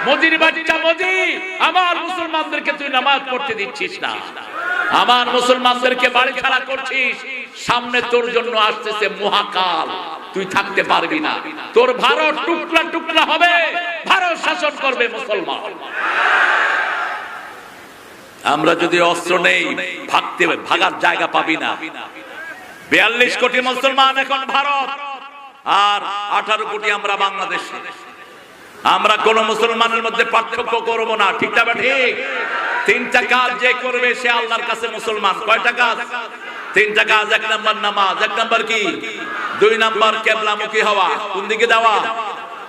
মোদির বাচ্চা মোদি, আমার মুসলমানদেরকে তুই নামাজ পড়তে দিচ্ছিস না, আমার মুসলমানদেরকে বাড়ি ছাড়া করছিস। সামনে তোর জন্য আসতেছে মহাকাল, তুই থাকতে পারবি না, তোর ভারত টুকরা টুকরা হবে, ভারত শাসন করবে মুসলমান। আমরা যদি অস্ত্র নেই, ভাগার জায়গা পাবি না। 42 কোটি মুসলমান এখন ভারত, আর 18 কোটি আমরা বাংলাদেশ। আমরা কোন মুসলমানের মধ্যে পার্থক্য করব না, ঠিক না? ঠিক। 3টা কাজ যে করবে সে আল্লাহর কাছে মুসলমান। কয়টা কাজ? 3টা কাজ। 1 নাম্বার নামাজ, 1 নাম্বার কি? 2 নাম্বার কিবলামুখী হওয়া, কোন দিকে যাওয়া?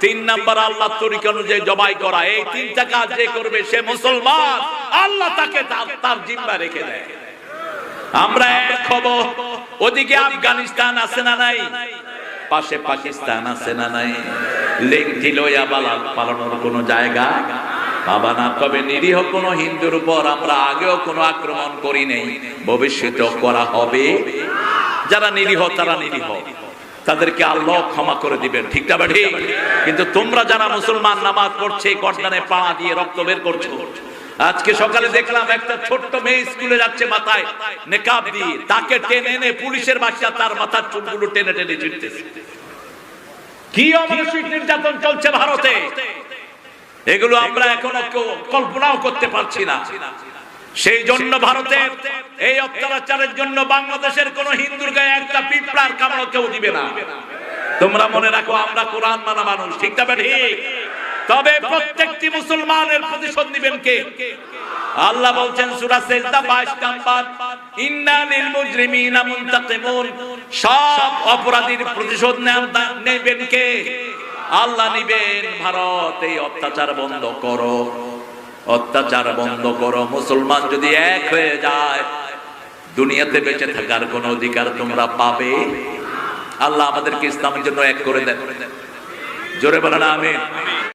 3 নাম্বার আল্লাহর তরিকা অনুযায়ী জবাই করা। এই 3টা কাজ যে করবে সে মুসলমান, আল্লাহ তাকে তার জিম্মা রেখে দেয়। আমরা এক হব। ওদিকে আফগানিস্তান আছে না নাই? পাশে পাকিস্তান আছে না নাই? লেংটি লইয়া পালানোর কোন জায়গা পাবা না। তবে নিরীহ কোন হিন্দুর উপর আমরা আগেও কোনো আক্রমণ করি নাই, ভবিষ্যতেও করা হবে। যারা নিরীহ তারা নিরীহ, তাদেরকে আল্লাহ ক্ষমা করে দিবেন, ঠিক না? ঠিক। কিন্তু তোমরা যারা মুসলমান নামাজ পড়ছে, গর্দানে পাড়া দিয়ে রক্ত বের করছো। আজকে সকালে দেখলাম একটা ছোট্ট মেয়ে স্কুলে যাচ্ছে, মাথায় নেকাব দিয়ে, তাকে টেনে এনে পুলিশের বাচ্চা তার মাথার চুলগুলো টেনে টেনে ছিঁড়তেছে। কি অমানসিক নির্যাতন চলছে ভারতে, এগুলো আমরা এখনো কল্পনাও করতে পারছি না। সেই জন্য ভারতের এই অত্যাচারের জন্য বাংলাদেশের কোন হিন্দুর গায়ে একটা পিঁপড়ার কামড় কেউ দিবে না। তোমরা মনে রাখো, আমরা কোরআন মানা মানুষ, ঠিক না? ঠিক। তবে প্রত্যেকটি মুসলমানের প্রতিশোধ নেবেন কে? আল্লাহ বলছেন সূরা সিজদা 22 নাম্বার, ইন্না লিল মুজরিমিনা মুনতাকিমুন। সব অপরাধীর প্রতিশোধ নেবেন কে? আল্লাহ নেবেন। ভারত, এই অত্যাচার বন্ধ করো, অত্যাচার বন্ধ করো। মুসলমান যদি এক হয়ে যায়, দুনিয়াতে বেঁচে থাকার কোন অধিকার তোমরা পাবে? আল্লাহ আমাদেরকে ইসলামের জন্য এক করে দেন। জোরে বলেন আমিন।